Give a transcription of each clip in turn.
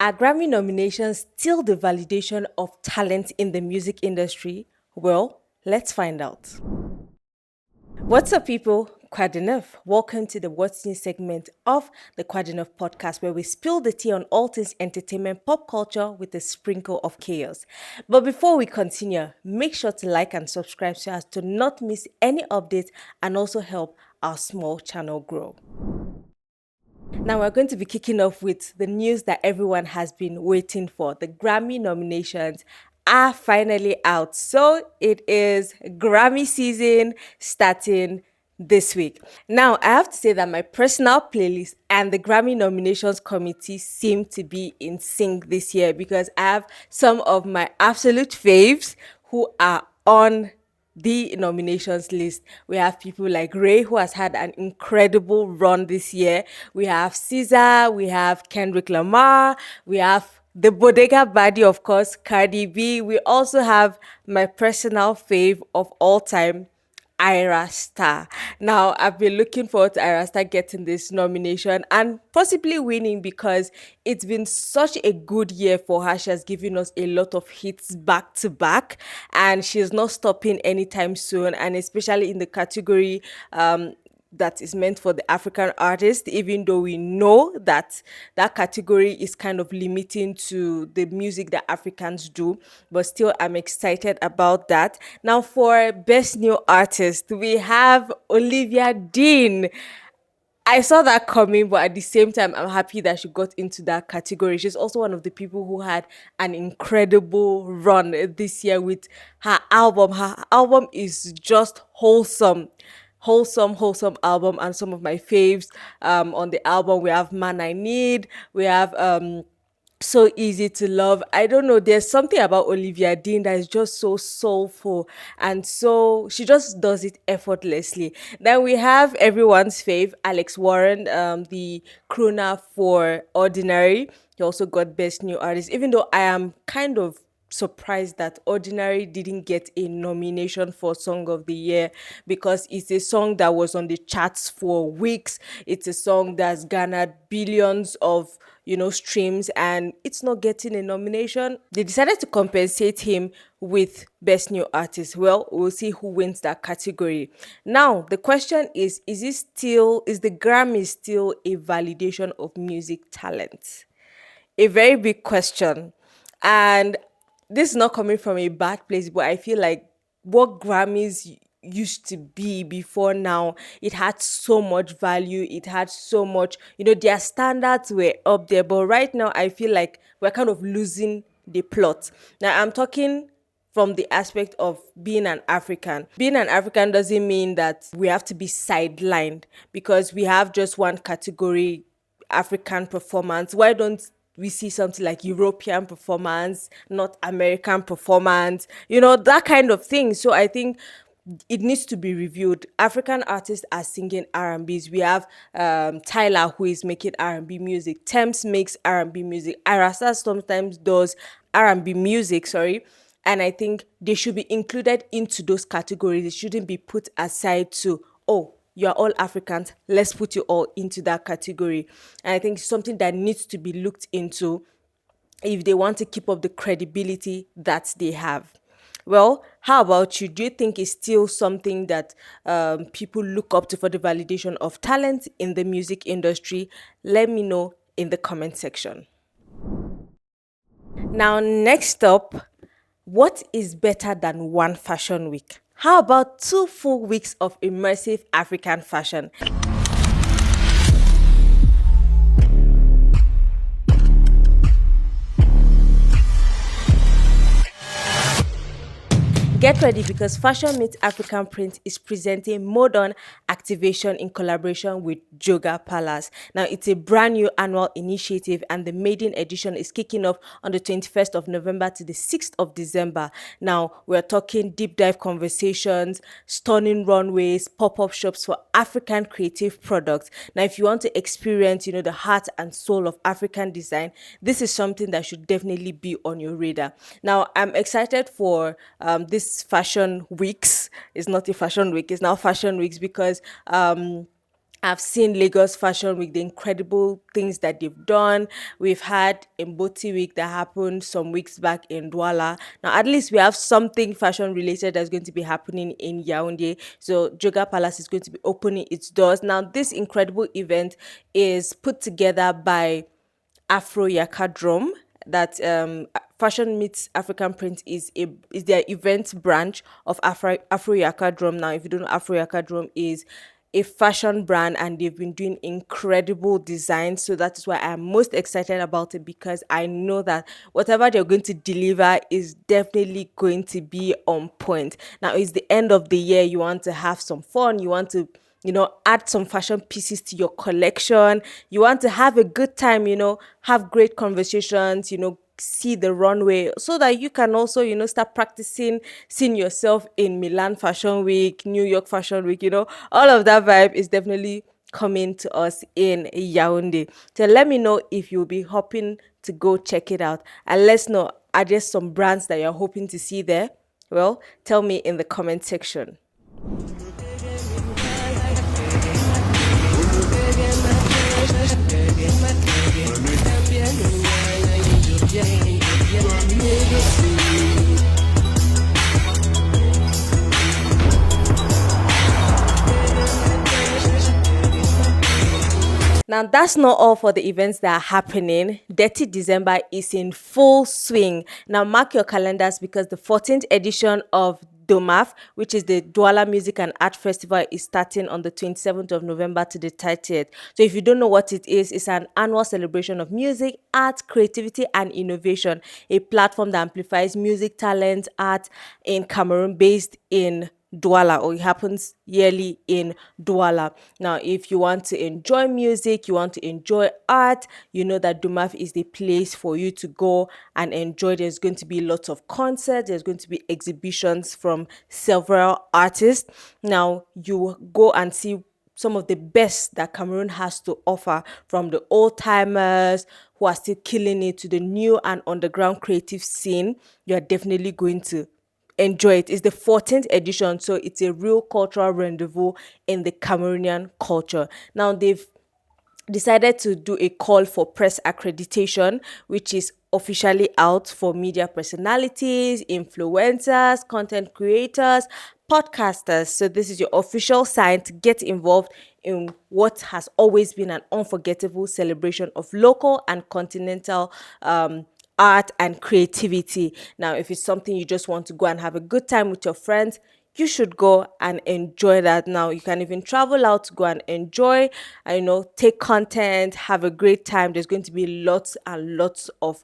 Are Grammy nominations still the validation of talent in the music industry? Well, let's find out. What's up, people? Neuf. Welcome to the What's New segment of the Neuf podcast, where we spill the tea on all things entertainment, pop culture with a sprinkle of chaos. But before we continue, make sure to like and subscribe so as to not miss any updates and also help our small channel grow. Now we're going to be kicking off with the news that everyone has been waiting for. The Grammy nominations are finally out. So it is Grammy season starting this week. Now, I have to say that my personal playlist and the Grammy nominations committee seem to be in sync this year because I have some of my absolute faves who are on the nominations list. We have people like Ray, who has had an incredible run this year. We have Caesar, we have Kendrick Lamar, we have the Bodega Body, of course, Cardi B. We also have my personal fave of all time, Ira Starr. Now, I've been looking forward to Ira Starr getting this nomination and possibly winning because it's been such a good year for her. She has given us a lot of hits back to back, and she's not stopping anytime soon. And especially in the category that is meant for the African artist, even though we know that that category is kind of limiting to the music that Africans do, but still I'm excited about that. Now for Best New Artist, we have Olivia Dean. I saw that coming, but at the same time, I'm happy that she got into that category. She's also one of the people who had an incredible run this year with her album. Her album is just wholesome album, and some of my faves on the album. We have Man I Need, we have So Easy to Love. I don't know, there's something about Olivia Dean that is just so soulful, and so she just does it effortlessly. Then we have everyone's fave, Alex Warren, the crooner for Ordinary. He also got Best New Artist, even though I am kind of surprised that Ordinary didn't get a nomination for Song of the Year because it's a song that was on the charts for weeks. It's a song that's garnered billions of streams, and it's not getting a nomination. They decided to compensate him with Best New Artist. Well, we'll see who wins that category. Now the question is the Grammy still a validation of music talent? A very big question. And this is not coming from a bad place, but I feel like what Grammys used to be before now, it had so much value, it had so much, their standards were up there. But right now, I feel like we're kind of losing the plot. Now, I'm talking from the aspect of being an African. Being an African doesn't mean that we have to be sidelined because we have just one category, African performance. Why don't we see something like European performance, North American performance, that kind of thing. So I think it needs to be reviewed. African artists are singing R&Bs. We have Tyler, who is making R&B music. Thames makes R&B music. Ira Starr sometimes does R&B music, sorry. And I think they should be included into those categories. They shouldn't be put aside to, oh, you're all Africans, let's put you all into that category. And I think it's something that needs to be looked into if they want to keep up the credibility that they have. Well, how about you? Do you think it's still something that people look up to for the validation of talent in the music industry? Let me know in the comment section. Now, next up, what is better than one fashion week? How about 2 full weeks of immersive African fashion? Get ready because Fashion Meets African Print is presenting modern activation in collaboration with Joga Palace. Now, it's a brand new annual initiative, and the maiden edition is kicking off on the 21st of November to the 6th of December. Now, we're talking deep dive conversations, stunning runways, pop-up shops for African creative products. Now, if you want to experience, the heart and soul of African design, this is something that should definitely be on your radar. Now, I'm excited for this fashion weeks. It's not a fashion week, it's now fashion weeks because I've seen Lagos Fashion Week, the incredible things that they've done. We've had Mboti Week that happened some weeks back in Douala. Now, at least we have something fashion related that's going to be happening in Yaoundé. So, Joga Palace is going to be opening its doors. Now, this incredible event is put together by Afro Yakadrom. That Fashion Meets African Print is their event branch of Afro Yakadrom. Now, if you don't know, Afro Yakadrom is a fashion brand and they've been doing incredible designs. So that is why I'm most excited about it, because I know that whatever they're going to deliver is definitely going to be on point. Now, it's the end of the year. You want to have some fun. You want to add some fashion pieces to your collection. You want to have a good time, have great conversations, see the runway, so that you can also, start practicing seeing yourself in Milan Fashion Week, New York Fashion Week, all of that vibe is definitely coming to us in Yaoundé. So let me know if you'll be hoping to go check it out. And let's know, are there some brands that you're hoping to see there? Well, tell me in the comment section. Now, that's not all for the events that are happening. Dirty December is in full swing. Now, mark your calendars, because the 14th edition of DOMAF, which is the Douala Music and Art Festival, is starting on the 27th of November to the 30th. So if you don't know what it is, it's an annual celebration of music, art, creativity, and innovation, a platform that amplifies music, talent, art in Cameroon, based in Douala, or it happens yearly in Douala. Now, if you want to enjoy music, you want to enjoy art, you know that Dumaf is the place for you to go and enjoy. There's going to be lots of concerts, there's going to be exhibitions from several artists. Now, you go and see some of the best that Cameroon has to offer, from the old timers who are still killing it to the new and underground creative scene. You are definitely going to enjoy it. It's the 14th edition, so it's a real cultural rendezvous in the Cameroonian culture. Now, they've decided to do a call for press accreditation, which is officially out for media personalities, influencers, content creators, podcasters. So this is your official sign to get involved in what has always been an unforgettable celebration of local and continental art and creativity. Now, if it's something you just want to go and have a good time with your friends, you should go and enjoy that. Now, you can even travel out to go and enjoy, take content, have a great time. There's going to be lots and lots of,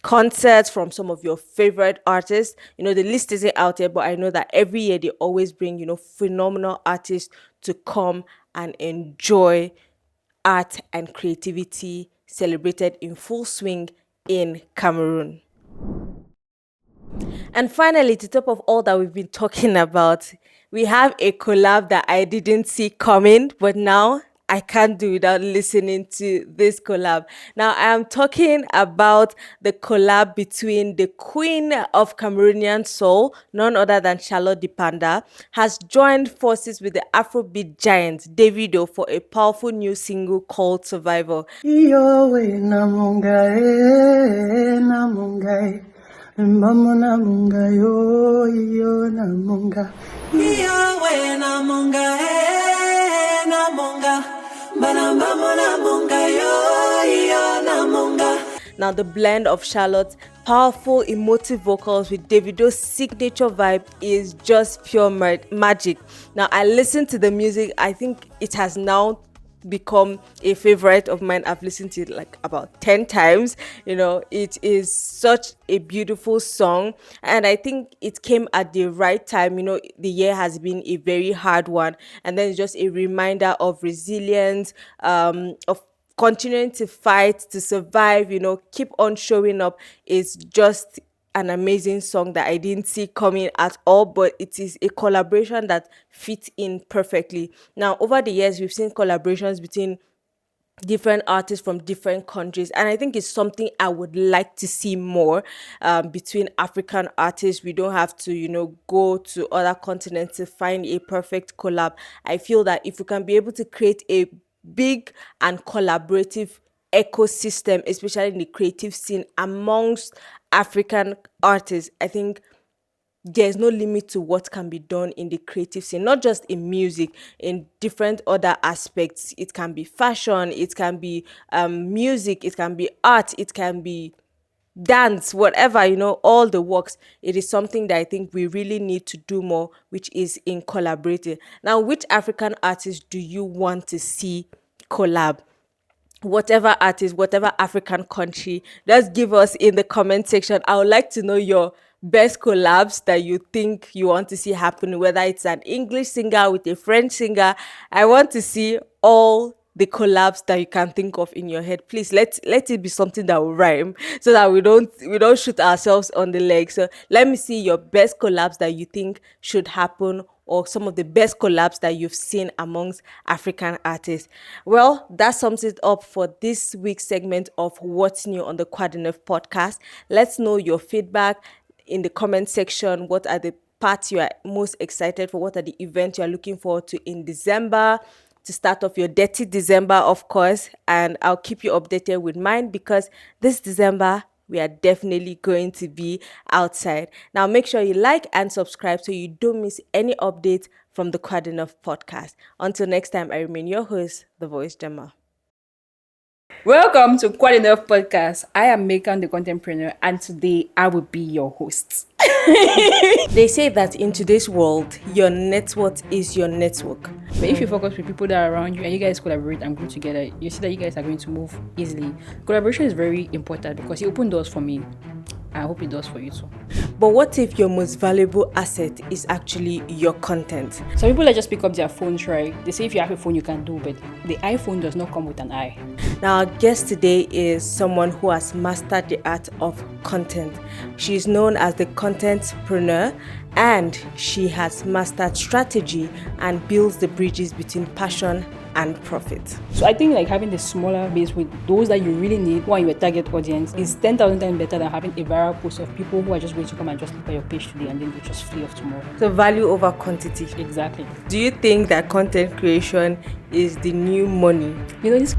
concerts from some of your favorite artists. The list isn't out there, but I know that every year they always bring, phenomenal artists to come and enjoy art and creativity celebrated in full swing in Cameroon. And finally, to top of all that we've been talking about, we have a collab that I didn't see coming, but now I can't do without listening to this collab. Now, I am talking about the collab between the queen of Cameroonian soul, none other than Charlotte Dipanda, has joined forces with the Afrobeat giant Davido for a powerful new single called Survival. Iyo we namunga namunga mama namunga yo iyo namunga iyo we namunga namunga bana mama namunga yo iyo namunga. Now, the blend of Charlotte's powerful, emotive vocals with Davido's signature vibe is just pure magic. Now, I listened to the music. I think it has now become a favorite of mine. I've listened to it like about 10 times. It is such a beautiful song, and I think it came at the right time. The year has been a very hard one, and then it's just a reminder of resilience, of continuing to fight to survive, keep on showing up. Is just an amazing song that I didn't see coming at all, but it is a collaboration that fits in perfectly. Now, over the years, we've seen collaborations between different artists from different countries, and I think it's something I would like to see more, between African artists. We don't have to, go to other continents to find a perfect collab. I feel that if we can be able to create a big and collaborative ecosystem, especially in the creative scene amongst African artists, I think there's no limit to what can be done in the creative scene, not just in music, in different other aspects. It can be fashion, it can be music, it can be art, it can be dance, whatever, all the works. It is something that I think we really need to do more, which is in collaborating. Now, which African artists do you want to see collab? Whatever artist, whatever African country, just give us in the comment section. I would like to know your best collabs that you think you want to see happen, whether it's an English singer with a French singer. I want to see all the collabs that you can think of in your head. Please let it be something that will rhyme, so that we don't shoot ourselves on the leg. So let me see your best collabs that you think should happen, or some of the best collabs that you've seen amongst African artists. Well, that sums it up for this week's segment of What's New on the Neuf podcast. Let's know your feedback in the comment section. What are the parts you are most excited for? What are the events you are looking forward to in December, to start off your Detty December, of course? And I'll keep you updated with mine, because this December we are definitely going to be outside. Now, make sure you like and subscribe so you don't miss any updates from the Neuf podcast. Until next time, I remain your host, The Voice Gemma. Welcome to Neuf podcast. I am Megan, the contentpreneur, and today I will be your host. They say that in today's world, your net worth is your network. But if you focus with people that are around you and you guys collaborate and grow together, you see that you guys are going to move easily. Collaboration is very important because it opened doors for me. I hope it does for you too. But what if your most valuable asset is actually your content? Some people that just pick up their phones, right? They say if you have a phone, you can do, but the iPhone does not come with an eye. Now, our guest today is someone who has mastered the art of content. She is known as the contentpreneur, and she has mastered strategy and builds the bridges between passion and profit. So I think like having the smaller base with those that you really need, who are your target audience, is 10,000 times better than having a viral post of people who are just going to come and just look at your page today and then they just flee off tomorrow. So value over quantity. Exactly. Do you think that content creation is the new money? This